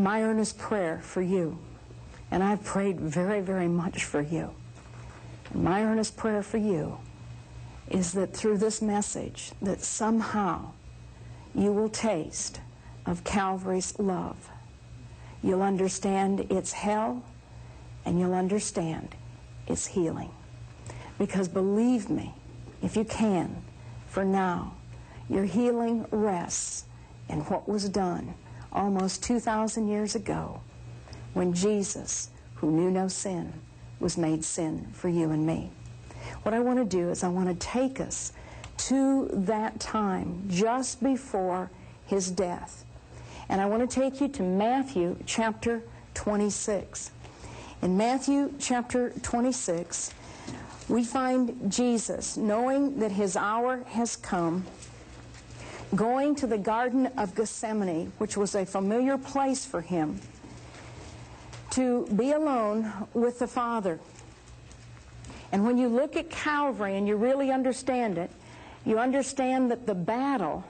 my earnest prayer for you, and I've prayed very, very much for you, and my earnest prayer for you is that through this message, that somehow you will taste of Calvary's love. You'll understand its hell, and you'll understand its healing. Because believe me, if you can, for now, your healing rests in what was done almost 2,000 years ago when Jesus, who knew no sin, was made sin for you and me. What I want to do is I want to take us to that time just before his death. And I want to take you to Matthew chapter 26. In Matthew chapter 26, we find Jesus, knowing that his hour has come, going to the Garden of Gethsemane, which was a familiar place for him, to be alone with the Father. And when you look at Calvary and you really understand it, you understand that the battle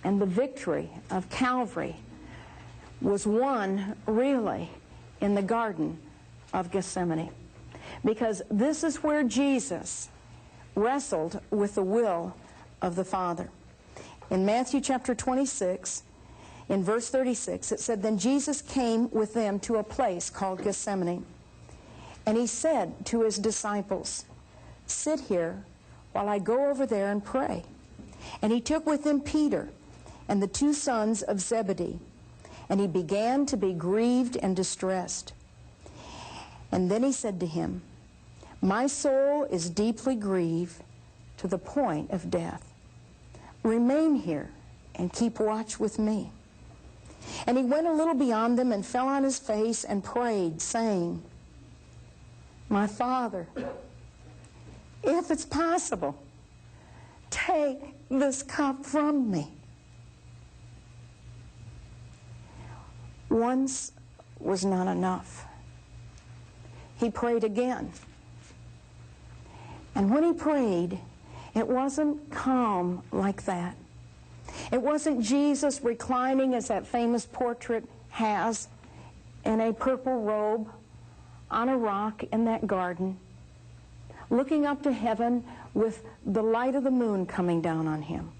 and the victory of Calvary was won really in the Garden of Gethsemane. Because this is where Jesus wrestled with the will of the Father. In Matthew chapter 26, in verse 36, it said, "Then Jesus came with them to a place called Gethsemane. And he said to his disciples, 'Sit here while I go over there and pray.' And he took with him Peter and the two sons of Zebedee, and he began to be grieved and distressed. And then he said to him, 'My soul is deeply grieved to the point of death. Remain here and keep watch with me.' And he went a little beyond them and fell on his face and prayed, saying, 'My Father, if it's possible, take this cup from me.' Once was not enough. He prayed again. And when he prayed, it wasn't calm like that. It wasn't Jesus reclining, as that famous portrait has, in a purple robe on a rock in that garden, looking up to heaven with the light of the moon coming down on him.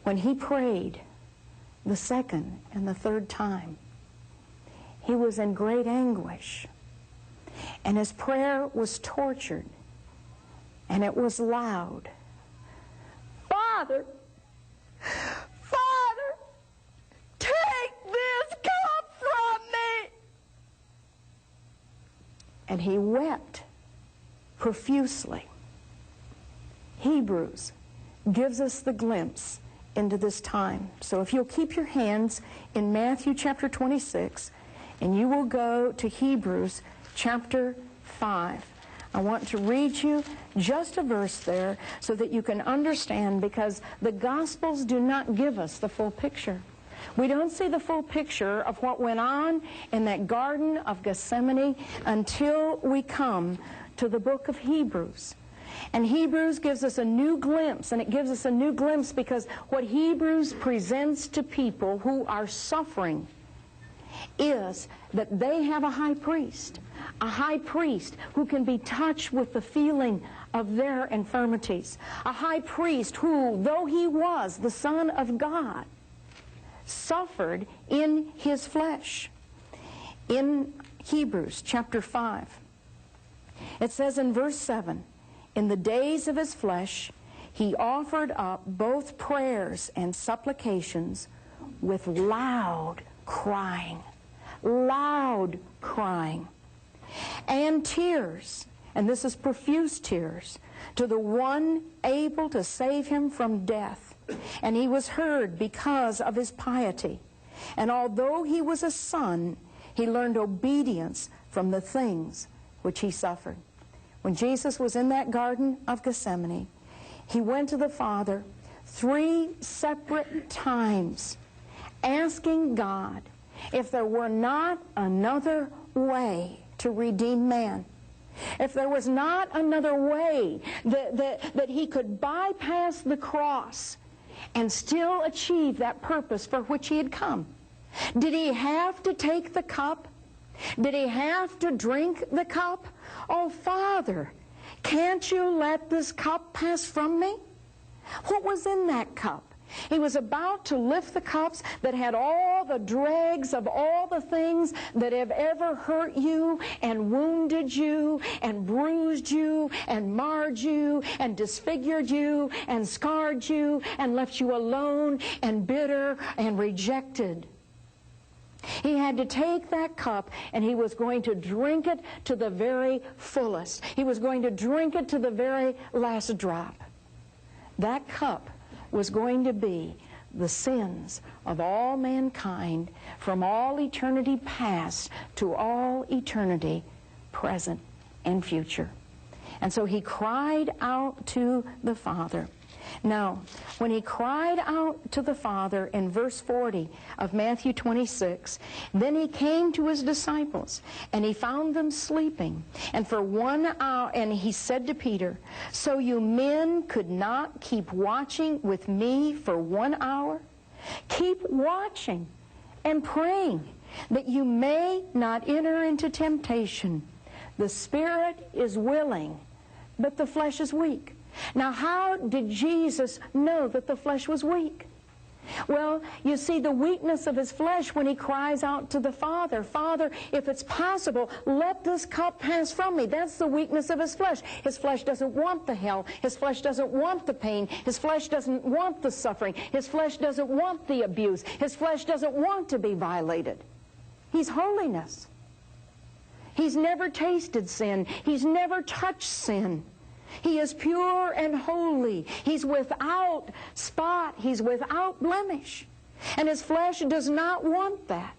When he prayed the second and the third time, he was in great anguish, and his prayer was tortured, and it was loud. 'Father, Father, take this cup from me.' And he wept profusely. Hebrews gives us the glimpse into this time. So if you'll keep your hands in Matthew chapter 26, and you will go to Hebrews chapter 5. I want to read you just a verse there so that you can understand, because the Gospels do not give us the full picture. We don't see the full picture of what went on in that Garden of Gethsemane until we come to the book of Hebrews. And Hebrews gives us a new glimpse, and it gives us a new glimpse because what Hebrews presents to people who are suffering is that they have a high priest who can be touched with the feeling of their infirmities, a high priest who, though he was the Son of God, suffered in his flesh. In Hebrews chapter 5, it says in verse 7, "In the days of his flesh he offered up both prayers and supplications with loud crying, and tears," and this is profuse tears, "to the one able to save him from death. And he was heard because of his piety. And although he was a son, he learned obedience from the things which he suffered." When Jesus was in that Garden of Gethsemane, he went to the Father 3 separate times, asking God if there were not another way to redeem man, if there was not another way that he could bypass the cross and still achieve that purpose for which he had come. Did he have to take the cup? Did he have to drink the cup? Oh, Father, can't you let this cup pass from me? What was in that cup? He was about to lift the cups that had all the dregs of all the things that have ever hurt you and wounded you and bruised you and marred you and disfigured you and scarred you and left you alone and bitter and rejected. He had to take that cup, and he was going to drink it to the very fullest. He was going to drink it to the very last drop. That cup was going to be the sins of all mankind from all eternity past to all eternity present and future. And so he cried out to the Father. Now, when he cried out to the Father in verse 40 of Matthew 26, then he came to his disciples, and he found them sleeping. And for 1 hour, and he said to Peter, "So you men could not keep watching with me for 1 hour? Keep watching and praying, that you may not enter into temptation. The spirit is willing, but the flesh is weak." Now, how did Jesus know that the flesh was weak? Well, you see the weakness of his flesh when he cries out to the Father, "Father, if it's possible, let this cup pass from me." That's the weakness of his flesh. His flesh doesn't want the hell. His flesh doesn't want the pain. His flesh doesn't want the suffering. His flesh doesn't want the abuse. His flesh doesn't want to be violated. He's holiness. He's never tasted sin. He's never touched sin. He is pure and holy. He's without spot. He's without blemish. And his flesh does not want that.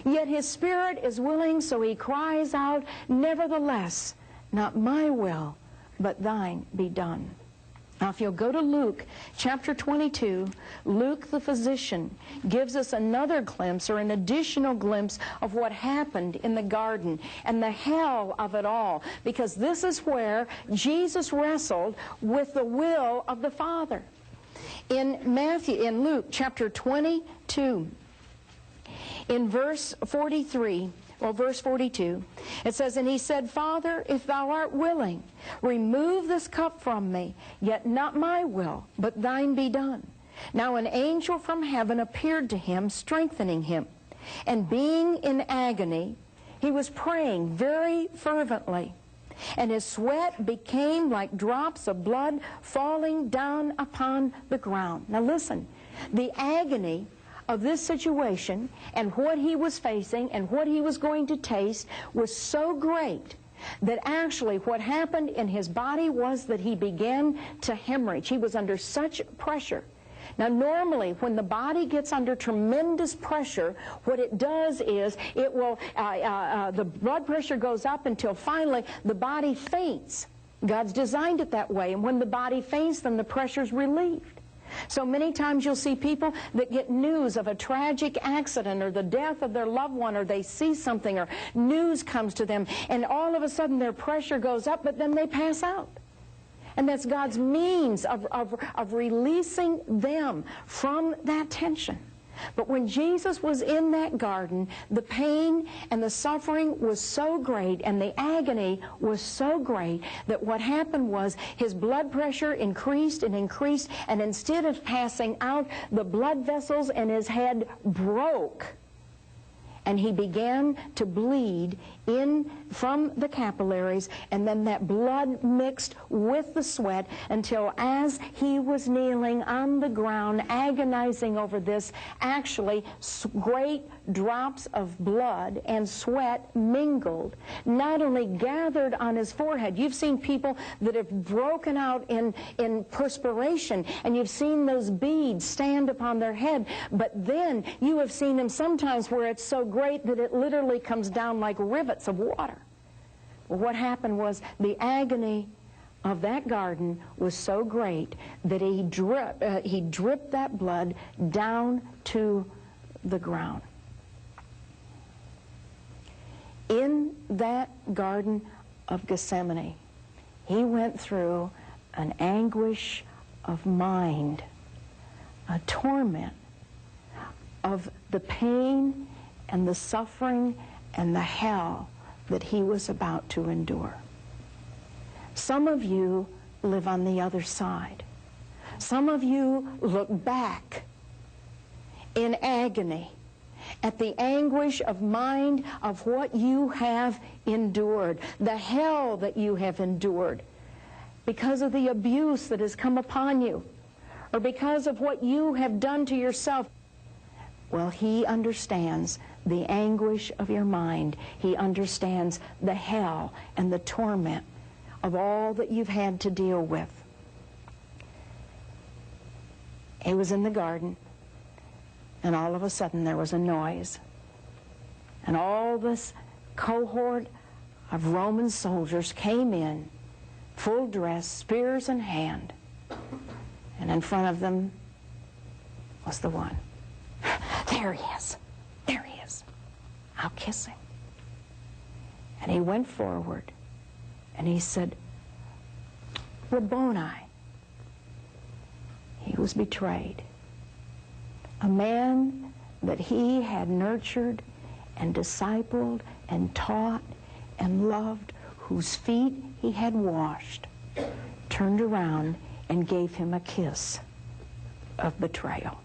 Yet his spirit is willing, so he cries out, "Nevertheless, not my will, but thine be done." Now, if you'll go to Luke chapter 22, Luke the physician gives us another glimpse, or an additional glimpse, of what happened in the garden and the hell of it all, because this is where Jesus wrestled with the will of the Father. In Luke chapter 22, in verse 43, or verse 42, it says, "And he said, Father, if thou art willing, remove this cup from me, yet not my will, but thine be done. Now an angel from heaven appeared to him, strengthening him. And being in agony, he was praying very fervently. And his sweat became like drops of blood falling down upon the ground." Now listen, the agony of this situation and what he was facing and what he was going to taste was so great that actually what happened in his body was that he began to hemorrhage. He was under such pressure. Now, normally, when the body gets under tremendous pressure, what it does is it will, the blood pressure goes up until finally the body faints. God's designed it that way, and when the body faints, then the pressure's relieved. So many times you'll see people that get news of a tragic accident or the death of their loved one, or they see something, or news comes to them, and all of a sudden their pressure goes up, but then they pass out. And that's God's means of releasing them from that tension. But when Jesus was in that garden, the pain and the suffering was so great and the agony was so great that what happened was his blood pressure increased and increased, and instead of passing out, the blood vessels in his head broke. And he began to bleed in from the capillaries, and then that blood mixed with the sweat until as he was kneeling on the ground agonizing over this, actually great drops of blood and sweat mingled, not only gathered on his forehead. You've seen people that have broken out in perspiration, and you've seen those beads stand upon their head, but then you have seen them sometimes where it's so great that it literally comes down like rivets of water. Well, what happened was the agony of that garden was so great that he dripped that blood down to the ground. In that Garden of Gethsemane, he went through an anguish of mind, a torment, of the pain and the suffering and the hell that he was about to endure. Some of you live on the other side. Some of you look back in agony at the anguish of mind of what you have endured, the hell that you have endured because of the abuse that has come upon you, or because of what you have done to yourself. Well, he understands the anguish of your mind. He understands the hell and the torment of all that you've had to deal with. He was in the garden, and all of a sudden there was a noise. And all this cohort of Roman soldiers came in, full dress, spears in hand. And in front of them was the one. There he is. There he is. I'll kiss him. And he went forward and he said, Rabboni. He was betrayed. A man that he had nurtured and discipled and taught and loved, whose feet he had washed, turned around and gave him a kiss of betrayal.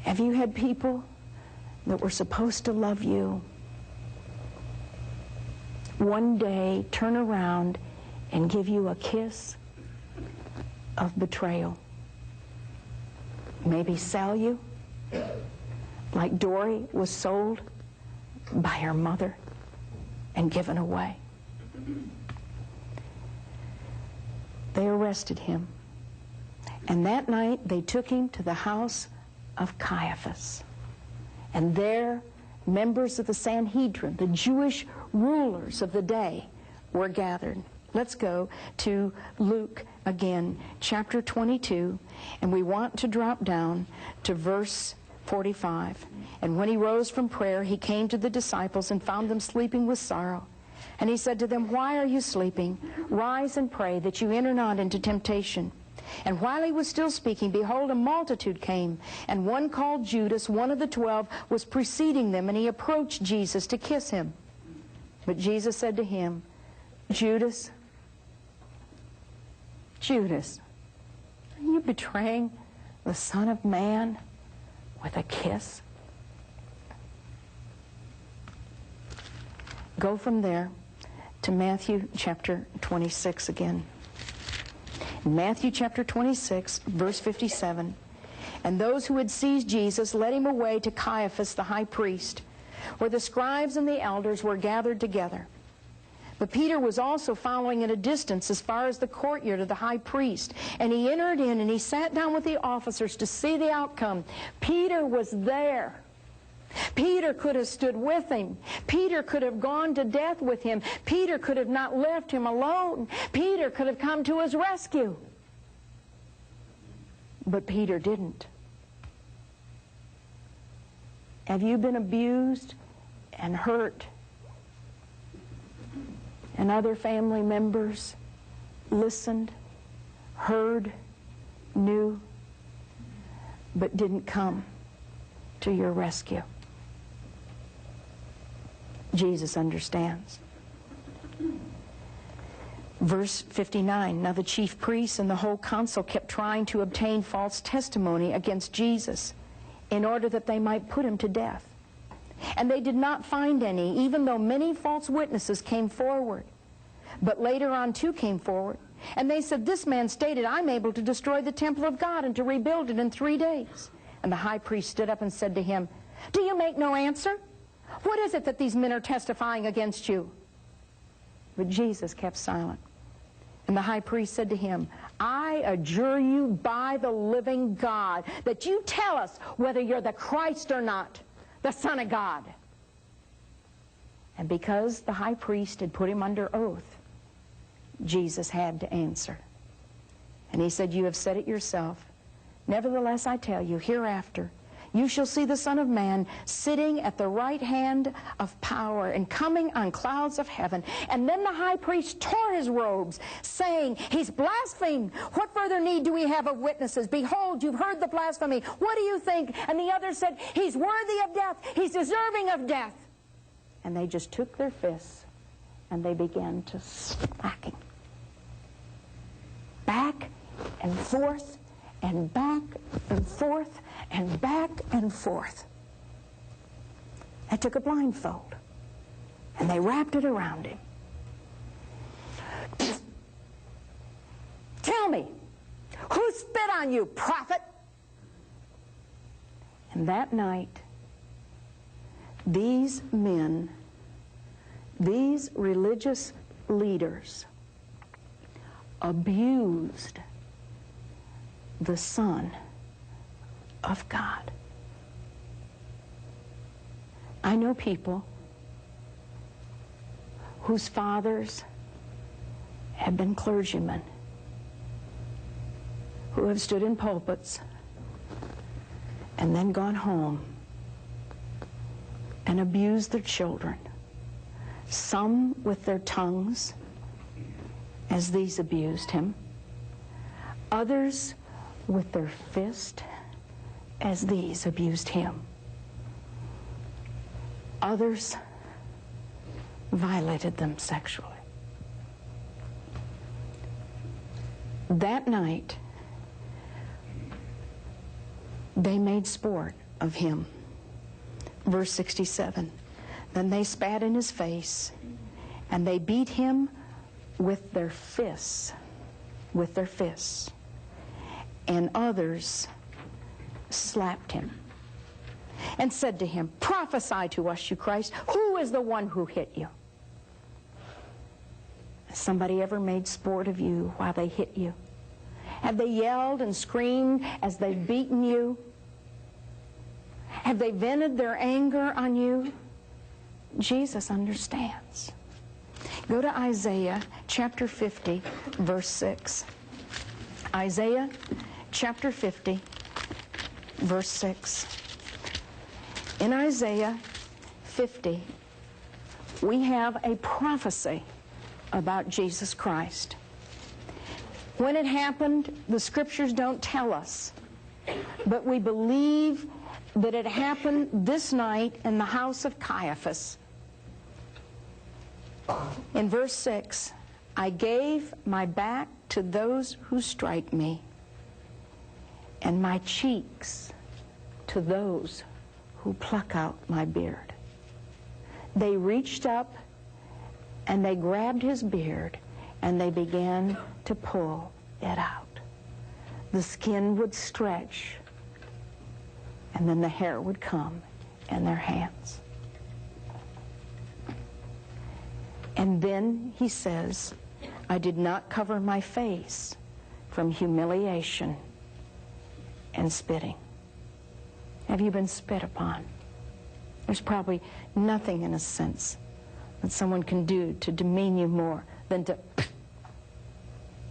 Have you had people that were supposed to love you one day turn around and give you a kiss of betrayal? Maybe sell you, like Dory was sold by her mother and given away. They arrested him, and that night they took him to the house of Caiaphas. And there, members of the Sanhedrin, the Jewish rulers of the day, were gathered. Let's go to Luke again, chapter 22, and we want to drop down to verse 45. And when he rose from prayer, he came to the disciples and found them sleeping with sorrow. And he said to them, Why are you sleeping? Rise and pray that you enter not into temptation. And while he was still speaking, behold, a multitude came, and one called Judas, one of the 12, was preceding them, and he approached Jesus to kiss him. But Jesus said to him, Judas, Judas, are you betraying the Son of Man with a kiss? Go from there to Matthew chapter 26 again. In Matthew chapter 26, verse 57, and those who had seized Jesus led him away to Caiaphas the high priest, where the scribes and the elders were gathered together. But Peter was also following at a distance as far as the courtyard of the high priest. And he entered in and he sat down with the officers to see the outcome. Peter was there. Peter could have stood with him. Peter could have gone to death with him. Peter could have not left him alone. Peter could have come to his rescue. But Peter didn't. Have you been abused and hurt? And other family members listened, heard, knew, but didn't come to your rescue? Jesus understands. Verse 59, now the chief priests and the whole council kept trying to obtain false testimony against Jesus in order that they might put him to death. And they did not find any, even though many false witnesses came forward. But later on two came forward, and they said, this man stated, I'm able to destroy the temple of God and to rebuild it in 3 days. And the high priest stood up and said to him, do you make no answer? What is it that these men are testifying against you? But Jesus kept silent. And the high priest said to him, I adjure you by the living God, that you tell us whether you're the Christ or not, the Son of God. And because the high priest had put him under oath, Jesus had to answer. And he said, you have said it yourself. Nevertheless, I tell you, hereafter you shall see the Son of Man sitting at the right hand of power and coming on clouds of heaven. And then the high priest tore his robes, saying, he's blasphemed. What further need do we have of witnesses? Behold, you've heard the blasphemy. What do you think? And the others said, he's worthy of death. He's deserving of death. And they just took their fists and they began to smack him. Back and forth and back and forth and back and forth. They took a blindfold and they wrapped it around him. Tell me, who spit on you, prophet? And that night, these men, these religious leaders, abused the Son of God. I know people whose fathers have been clergymen, who have stood in pulpits and then gone home and abused their children, some with their tongues, as these abused him, others with their fist, as these abused him. Others violated them sexually. That night, they made sport of him. Verse 67, then they spat in his face, and they beat him with their fists, and others slapped him and said to him, prophesy to us, you Christ, who is the one who hit you? Has somebody ever made sport of you while they hit you? Have they yelled and screamed as they've beaten you? Have they vented their anger on you? Jesus understands. Go to Isaiah chapter 50, verse 6. Isaiah chapter 50, verse 6. In Isaiah 50, we have a prophecy about Jesus Christ. When it happened, the scriptures don't tell us, but we believe that it happened this night in the house of Caiaphas. In verse 6, I gave my back to those who strike me, and my cheeks to those who pluck out my beard. They reached up and they grabbed his beard and they began to pull it out. The skin would stretch and then the hair would come in their hands. And then he says, I did not cover my face from humiliation and spitting. Have you been spit upon? There's probably nothing, in a sense, that someone can do to demean you more than to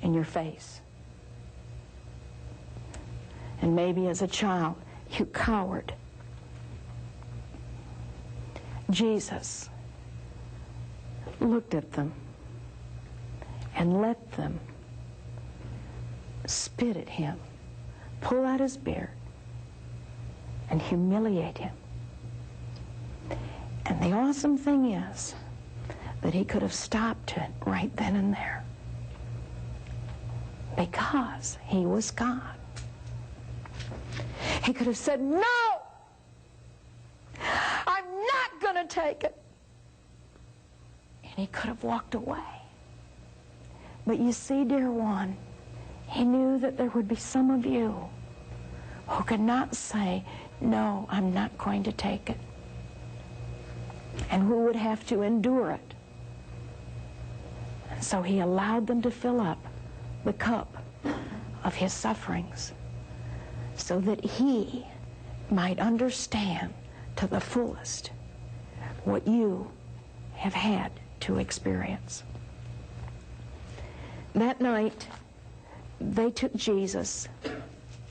in your face. And maybe as a child, you cowered. Jesus looked at them and let them spit at him, pull out his beard, and humiliate him. And the awesome thing is that he could have stopped it right then and there, because he was God. He could have said, no, I'm not going to take it. And he could have walked away. But you see, dear one, he knew that there would be some of you who could not say, no, I'm not going to take it, and who would have to endure it. And so he allowed them to fill up the cup of his sufferings so that he might understand to the fullest what you have had to experience. That night, they took Jesus,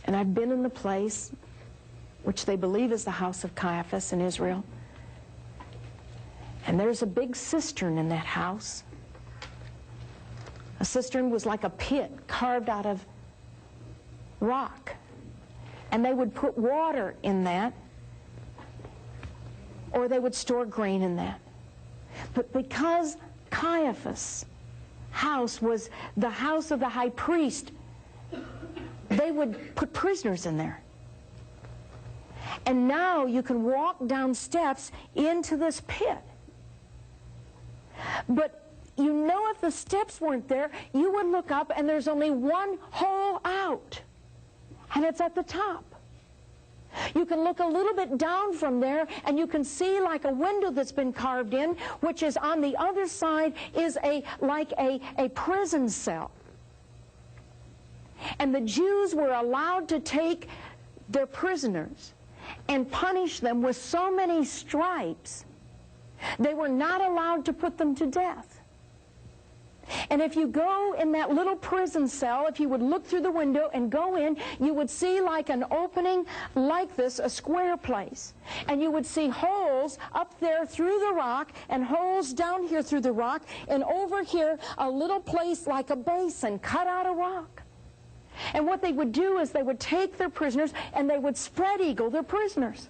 and I've been in the place which they believe is the house of Caiaphas in Israel. And there's a big cistern in that house. A cistern was like a pit carved out of rock. And they would put water in that, or they would store grain in that. But because Caiaphas' house was the house of the high priest, they would put prisoners in there. And now you can walk down steps into this pit. But you know, if the steps weren't there, you would look up and there's only one hole out. And it's at the top. You can look a little bit down from there and you can see like a window that's been carved in, which is on the other side is like a prison cell. And the Jews were allowed to take their prisoners and punish them with so many stripes. They were not allowed to put them to death. And if you go in that little prison cell, if you would look through the window and go in, you would see like an opening like this, a square place. And you would see holes up there through the rock and holes down here through the rock, and over here a little place like a basin cut out of rock. And what they would do is they would take their prisoners and they would spread eagle their prisoners.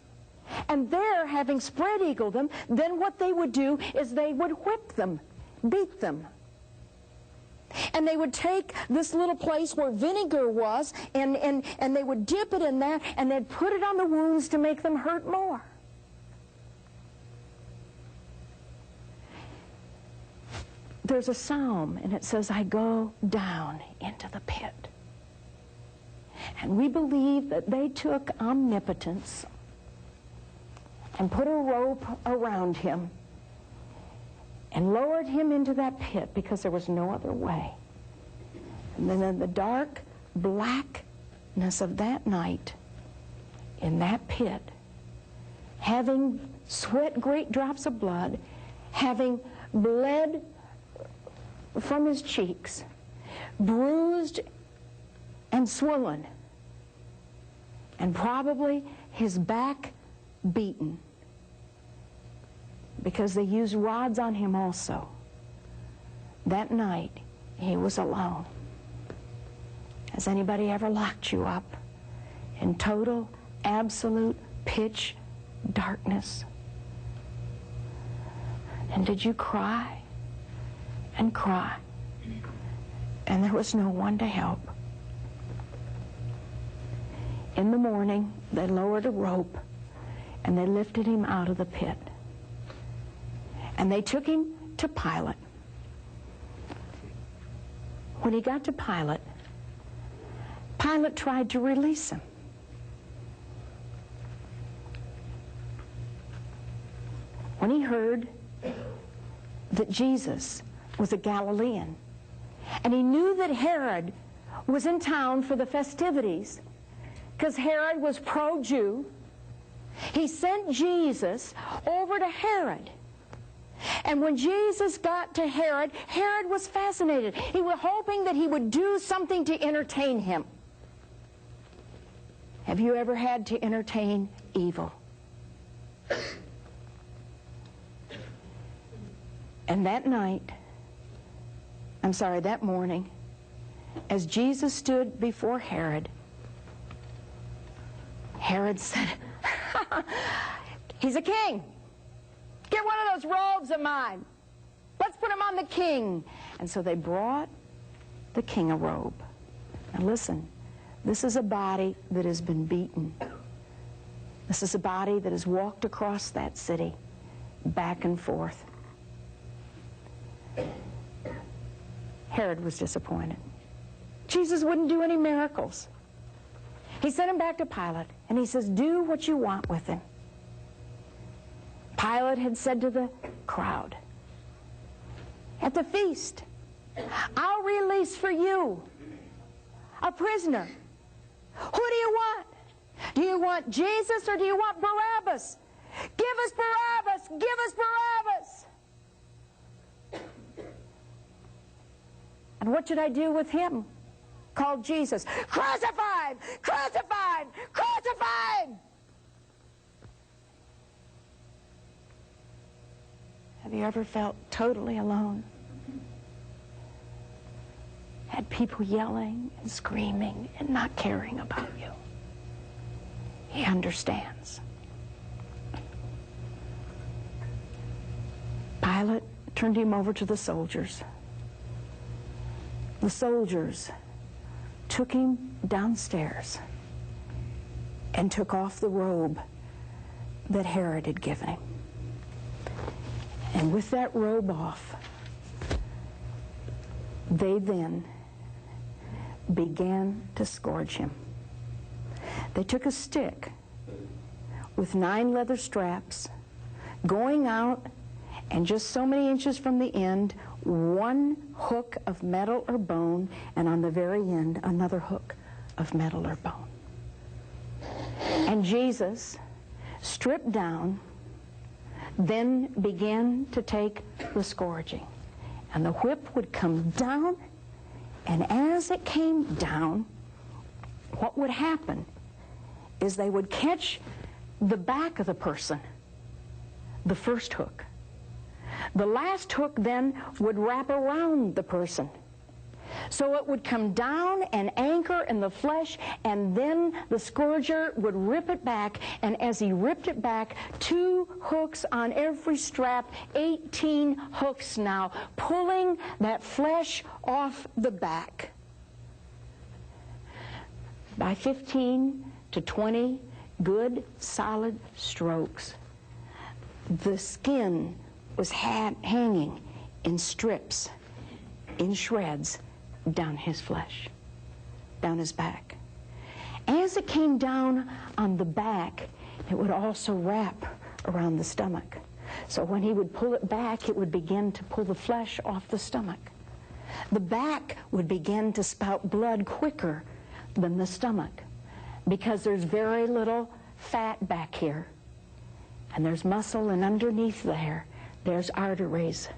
And there, having spread eagled them, then what they would do is they would whip them, beat them. And they would take this little place where vinegar was, and they would dip it in there, and they'd put it on the wounds to make them hurt more. There's a psalm, and it says, I go down into the pit. And we believe that they took omnipotence and put a rope around him and lowered him into that pit because there was no other way. And then in the dark blackness of that night, in that pit, having sweat great drops of blood, having bled from his cheeks, bruised and swollen, and probably his back beaten, because they used rods on him also. That night, he was alone. Has anybody ever locked you up in total, absolute pitch darkness? And did you cry and cry, and there was no one to help? In the morning, they lowered a rope and they lifted him out of the pit. And they took him to Pilate. When he got to Pilate, Pilate tried to release him. When he heard that Jesus was a Galilean, and he knew that Herod was in town for the festivities, because Herod was pro-Jew, he sent Jesus over to Herod. And when Jesus got to Herod, Herod was fascinated. He was hoping that he would do something to entertain him. Have you ever had to entertain evil? And that morning, as Jesus stood before Herod, Herod said, he's a king. Get one of those robes of mine. Let's put him on the king. And so they brought the king a robe. Now listen, this is a body that has been beaten. This is a body that has walked across that city, back and forth. Herod was disappointed. Jesus wouldn't do any miracles. He sent him back to Pilate, and he says, do what you want with him. Pilate had said to the crowd at the feast, I'll release for you a prisoner. Who do you want? Do you want Jesus or do you want Barabbas? Give us Barabbas! Give us Barabbas! And what should I do with him? Called Jesus. Crucify him! Crucify him! Crucify him! Have you ever felt totally alone? Had people yelling and screaming and not caring about you? He understands. Pilate turned him over to the soldiers. The soldiers took him downstairs and took off the robe that Herod had given him. And with that robe off, they then began to scourge him. They took a stick with 9 leather straps, going out, and just so many inches from the end, one hook of metal or bone, and on the very end, another hook of metal or bone. And Jesus, stripped down, then began to take the scourging. And the whip would come down, and as it came down, what would happen is they would catch the back of the person, the first hook. The last hook then would wrap around the person. So it would come down and anchor in the flesh, and then the scourger would rip it back, and as he ripped it back, 2 hooks on every strap, 18 hooks now, pulling that flesh off the back. By 15 to 20 good, solid strokes, the skin was hanging in strips, in shreds, down his flesh, down his back. As it came down on the back, it would also wrap around the stomach. So when he would pull it back, it would begin to pull the flesh off the stomach. The back would begin to spout blood quicker than the stomach, because there's very little fat back here, and there's muscle, and underneath there's arteries.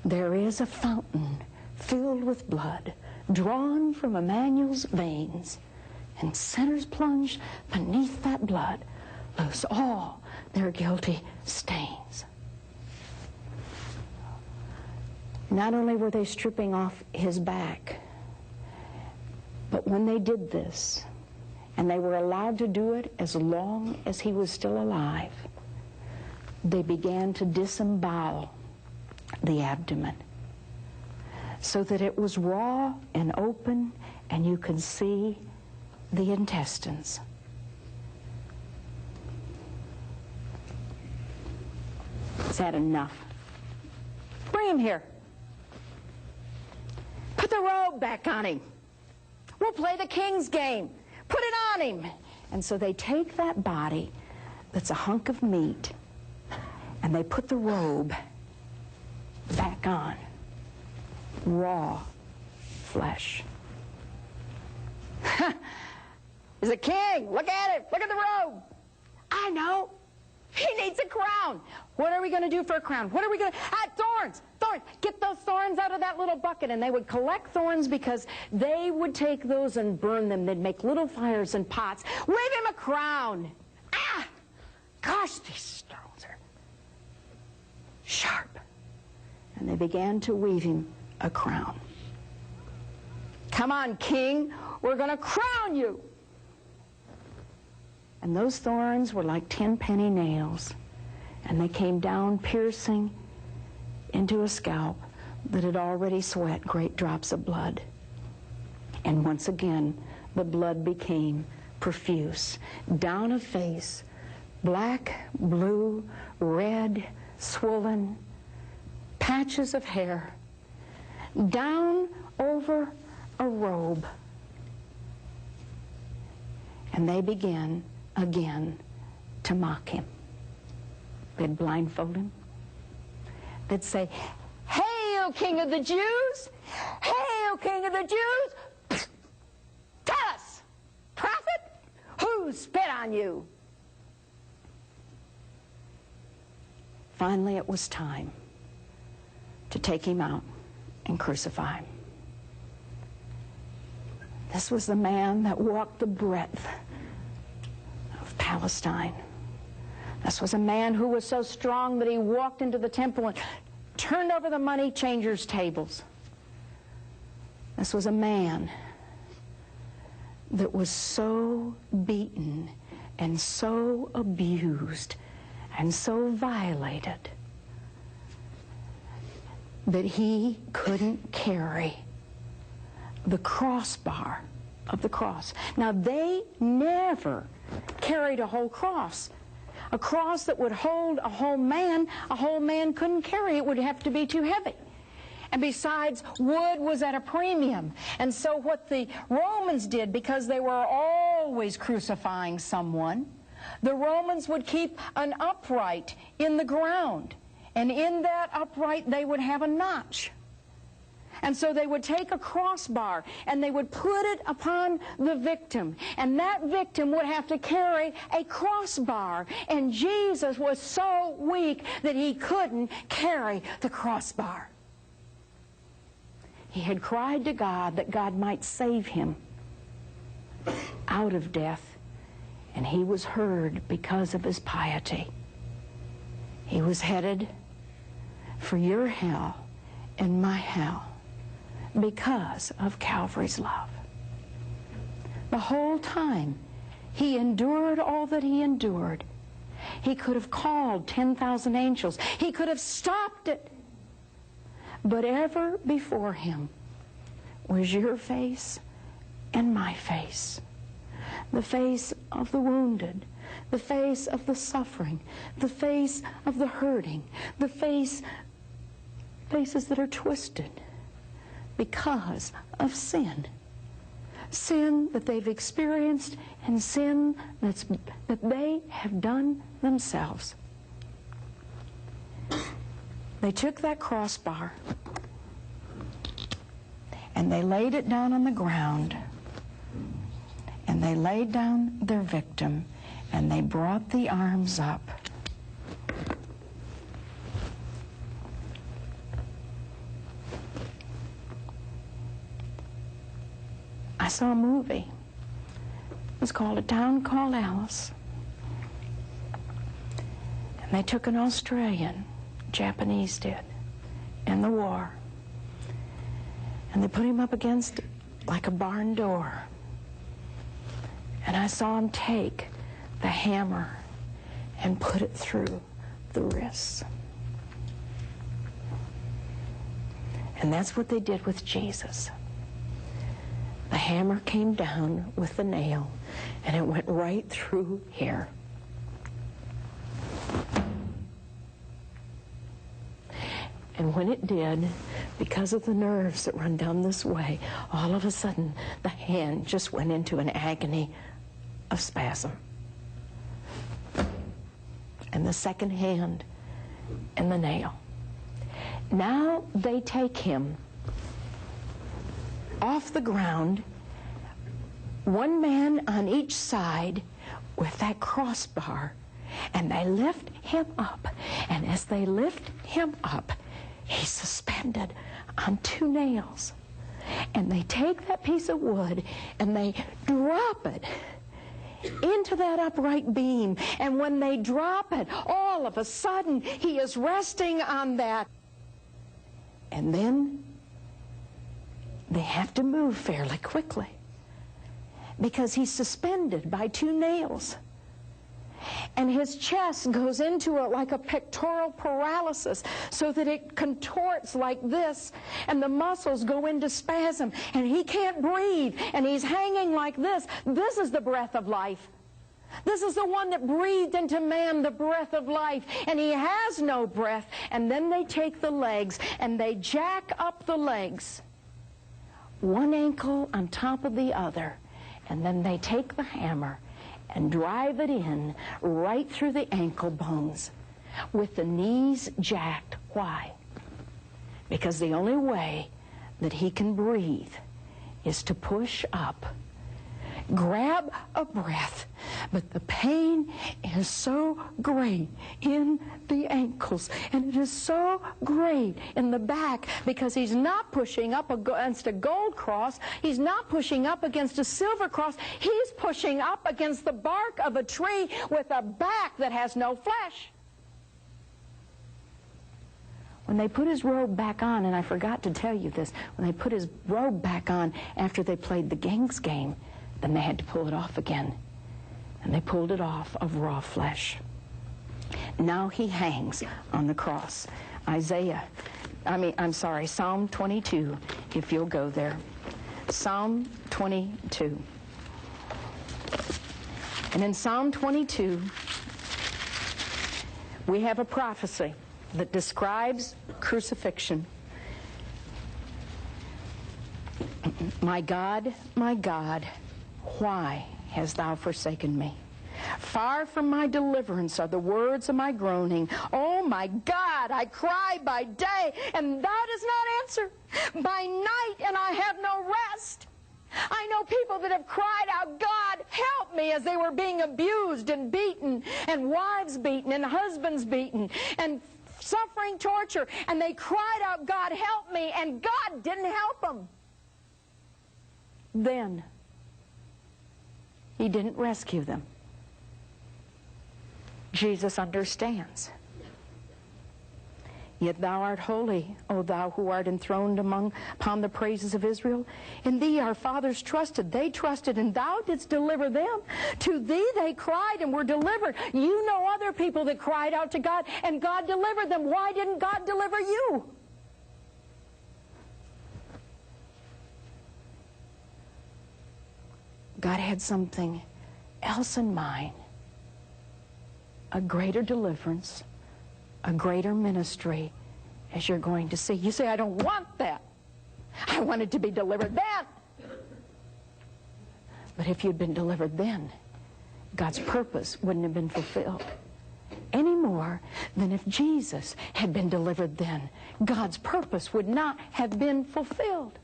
There is a fountain filled with blood, drawn from Emmanuel's veins, and sinners plunge beneath that blood, lose all their guilty stains. Not only were they stripping off his back, but when they did this, and they were allowed to do it as long as he was still alive, they began to disembowel the abdomen so that it was raw and open, and you could see the intestines. Is that enough? Bring him here. Put the robe back on him. We'll play the king's game. Put it on him. And so they take that body that's a hunk of meat, and they put the robe back on. Raw flesh. He's a king. Look at it. Look at the robe. I know. He needs a crown. What are we going to do for a crown? What are we going to... thorns! Thorns! Get those thorns out of that little bucket. And they would collect thorns because they would take those and burn them. They'd make little fires and pots. Weave him a crown. Ah! Gosh, these stones are sharp. And they began to weave him a crown. Come on, king. We're going to crown you. And those thorns were like 10-penny nails, and they came down piercing into a scalp that had already sweat great drops of blood. And once again, the blood became profuse. Down a face, black, blue, red, swollen, patches of hair, down over a robe. And they began again to mock him. They'd blindfold him. They'd say, "Hail, King of the Jews! Hail, King of the Jews! Tell us, prophet, who spit on you?" Finally, it was time to take him out and crucify him. This was the man that walked the breadth of Palestine, This was a man who was so strong that he walked into the temple and turned over the money changers' tables. This was a man that was so beaten and so abused and so violated that he couldn't carry the crossbar of the cross. Now, they never carried a whole cross. A cross that would hold a whole man couldn't carry. It would have to be too heavy. And besides, wood was at a premium. And so what the Romans did, because they were always crucifying someone, the Romans would keep an upright in the ground. And in that upright, they would have a notch. And so they would take a crossbar and they would put it upon the victim. And that victim would have to carry a crossbar. And Jesus was so weak that he couldn't carry the crossbar. He had cried to God that God might save him out of death. And he was heard because of his piety. He was headed for your hell and my hell because of Calvary's love. The whole time he endured all that he endured. He could have called 10,000 angels. He could have stopped it. But ever before him was your face and my face. The face of the wounded, the face of the suffering, the face of the hurting, the faces that are twisted because of sin. Sin that they've experienced and sin that they have done themselves. They took that crossbar and they laid it down on the ground, and they laid down their victim, and they brought the arms up. I saw a movie. It was called A Town Called Alice. And they took an Australian, Japanese did, in the war. And they put him up against like a barn door. And I saw him take the hammer and put it through the wrists. And that's what they did with Jesus. The hammer came down with the nail, and it went right through here. And when it did, because of the nerves that run down this way, all of a sudden, the hand just went into an agony of spasm. And the second hand and the nail. Now they take him off the ground, one man on each side with that crossbar, and they lift him up. And as they lift him up, he's suspended on two nails. And they take that piece of wood and they drop it into that upright beam. And when they drop it, all of a sudden, he is resting on that. And then they have to move fairly quickly because he's suspended by two nails. And his chest goes into it like a pectoral paralysis so that it contorts like this, and the muscles go into spasm, and he can't breathe, and he's hanging like this. This is the breath of life. This is the one that breathed into man the breath of life, and he has no breath. And then they take the legs, and they jack up the legs, one ankle on top of the other, and then they take the hammer and drive it in right through the ankle bones with the knees jacked. Why? Because the only way that he can breathe is to push up grab a breath. But the pain is so great in the ankles, and it is so great in the back, because he's not pushing up against a gold cross. He's not pushing up against a silver cross. He's pushing up against the bark of a tree with a back that has no flesh. When they put his robe back on, and I forgot to tell you this, when they put his robe back on after they played the King's game, then they had to pull it off again. And they pulled it off of raw flesh. Now he hangs on the cross. Psalm 22, if you'll go there. Psalm 22. And in Psalm 22, we have a prophecy that describes crucifixion. My God, why hast thou forsaken me? Far from my deliverance are the words of my groaning. Oh my God, I cry by day, and thou dost not answer. By night, and I have no rest. I know people that have cried out, God, help me, as they were being abused and beaten, and wives beaten, and husbands beaten, and suffering torture, and they cried out, God, help me, and God didn't help them. Then he didn't rescue them. Jesus understands. Yet thou art holy, O thou who art enthroned upon the praises of Israel. In thee our fathers trusted. They trusted, and thou didst deliver them. To thee they cried and were delivered. You know other people that cried out to God, and God delivered them. Why didn't God deliver you? God had something else in mind. A greater deliverance, a greater ministry, as you're going to see. You say, I don't want that. I wanted to be delivered then. But if you'd been delivered then, God's purpose wouldn't have been fulfilled any more than if Jesus had been delivered then. God's purpose would not have been fulfilled.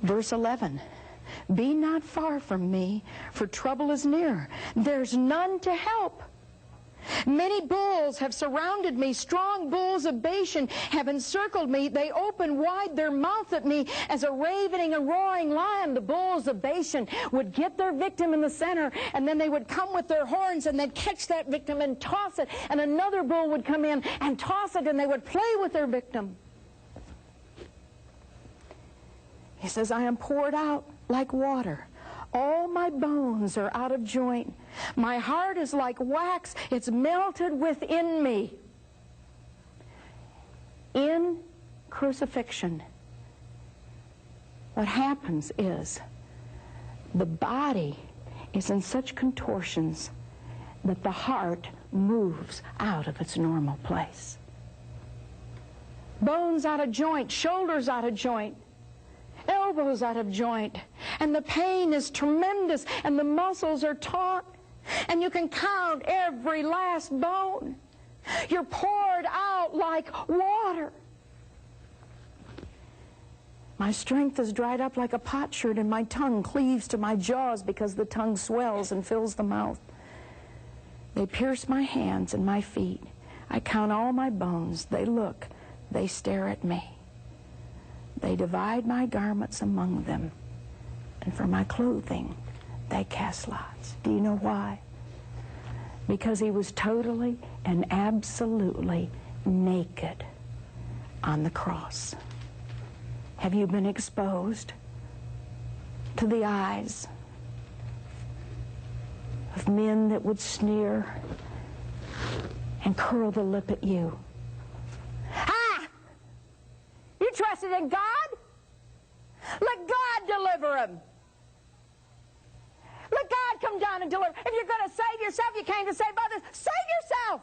Verse 11, be not far from me, for trouble is near. There's none to help. Many bulls have surrounded me. Strong bulls of Bashan have encircled me. They open wide their mouth at me as a ravening and roaring lion. The bulls of Bashan would get their victim in the center, and then they would come with their horns, and they'd catch that victim and toss it. And another bull would come in and toss it, and they would play with their victim. He says, I am poured out like water. All my bones are out of joint. My heart is like wax. It's melted within me. In crucifixion, what happens is the body is in such contortions that the heart moves out of its normal place. Bones out of joint, shoulders out of joint, elbows out of joint, and the pain is tremendous, and the muscles are taut, and you can count every last bone. You're poured out like water. My strength is dried up like a potsherd, and my tongue cleaves to my jaws because the tongue swells and fills the mouth. They pierce my hands and my feet. I count all my bones. They look, they stare at me. They divide my garments among them, and for my clothing they cast lots. Do you know why? Because he was totally and absolutely naked on the cross. Have you been exposed to the eyes of men that would sneer and curl the lip at you? You trusted in God? Let God deliver him. Let God come down and deliver. If you're going to save yourself, you came to save others. Save yourself.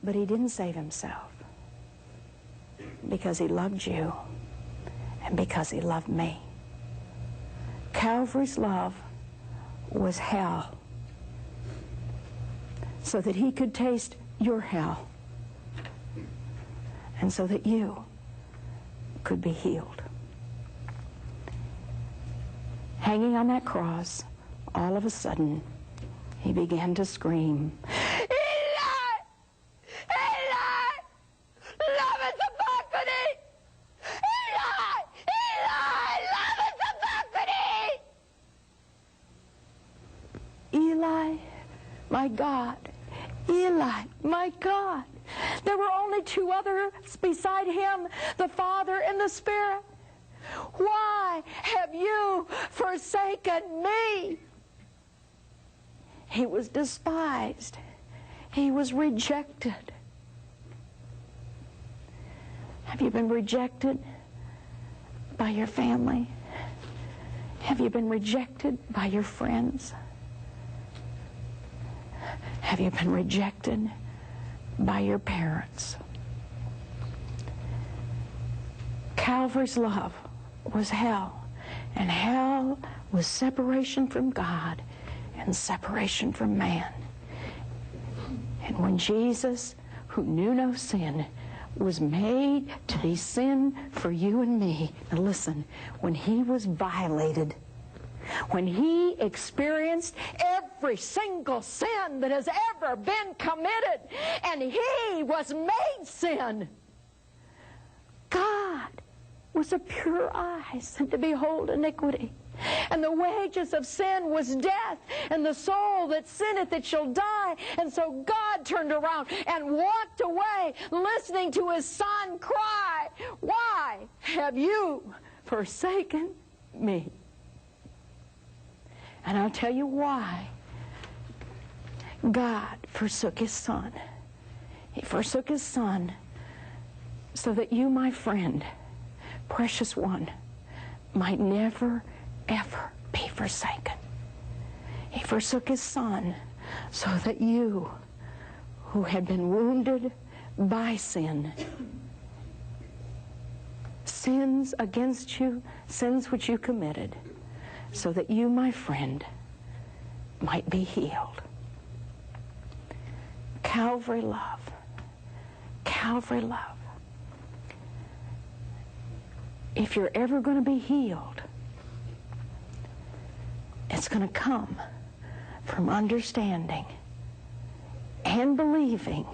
But he didn't save himself because he loved you and because he loved me. Calvary's love was hell so that he could taste your hell, and so that you could be healed. hanging on that cross, all of a sudden, he began to scream, "Eli! Eli! Lama sabachthani! Eli! Eli! Lama sabachthani!" Eli, my God. Eli, my God. There were only two others beside him, the Father and the Spirit. Why have you forsaken me? He was despised. He was rejected. Have you been rejected by your family? Have you been rejected by your friends? Have you been rejected by your parents? Calvary's love was hell, and hell was separation from God and separation from man. And when Jesus, who knew no sin, was made to be sin for you and me, now listen, when he was violated, when he experienced every single sin that has ever been committed, and he was made sin, God was of pure eyes and to behold iniquity. And the wages of sin was death, and the soul that sinneth it shall die. And so God turned around and walked away, listening to his Son cry, "Why have you forsaken me?" And I'll tell you why God forsook his Son. He forsook his Son so that you, my friend, precious one, might never, ever be forsaken. He forsook his Son so that you, who had been wounded by sin, sins against you, sins which you committed, so that you, my friend, might be healed. Calvary love. Calvary love. If you're ever going to be healed, it's going to come from understanding and believing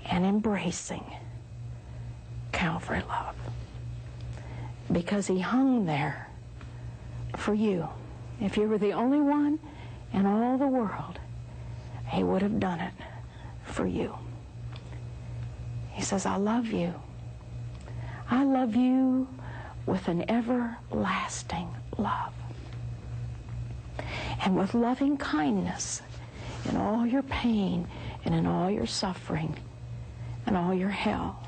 and embracing Calvary love. Because he hung there for you. If you were the only one in all the world, he would have done it for you. He says, "I love you. I love you with an everlasting love. And with loving kindness in all your pain and in all your suffering and all your hell,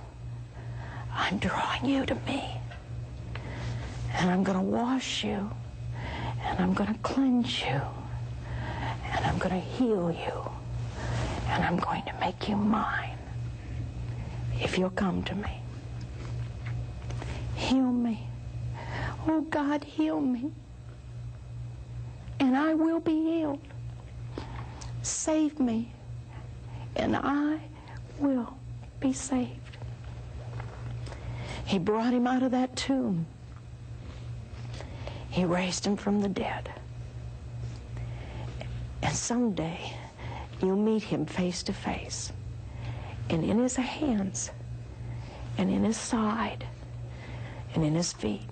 I'm drawing you to me. And I'm going to wash you, and I'm going to cleanse you, and I'm going to heal you, and I'm going to make you mine if you'll come to me. Heal me. Oh, God, heal me, and I will be healed. Save me, and I will be saved." He brought him out of that tomb. He raised him from the dead. And someday you'll meet him face to face. And in his hands, and in his side, and in his feet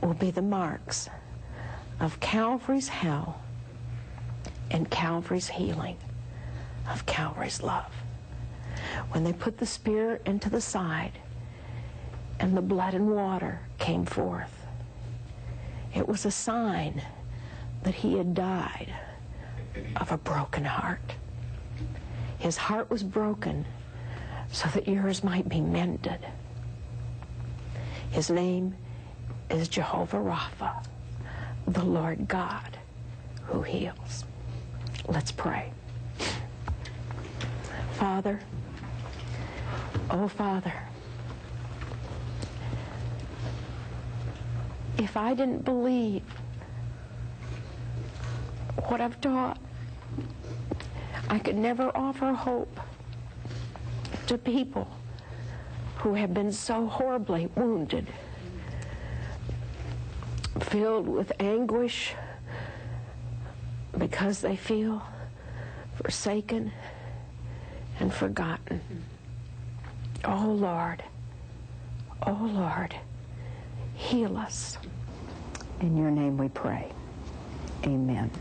will be the marks of Calvary's hell and Calvary's healing, of Calvary's love. When they put the spear into the side and the blood and water came forth, it was a sign that he had died of a broken heart. His heart was broken so that yours might be mended. His name is Jehovah Rapha, the Lord God who heals. Let's pray. Father, oh Father, if I didn't believe what I've taught, I could never offer hope to people who have been so horribly wounded. filled with anguish because they feel forsaken and forgotten. Oh Lord, heal us. In your name we pray. Amen.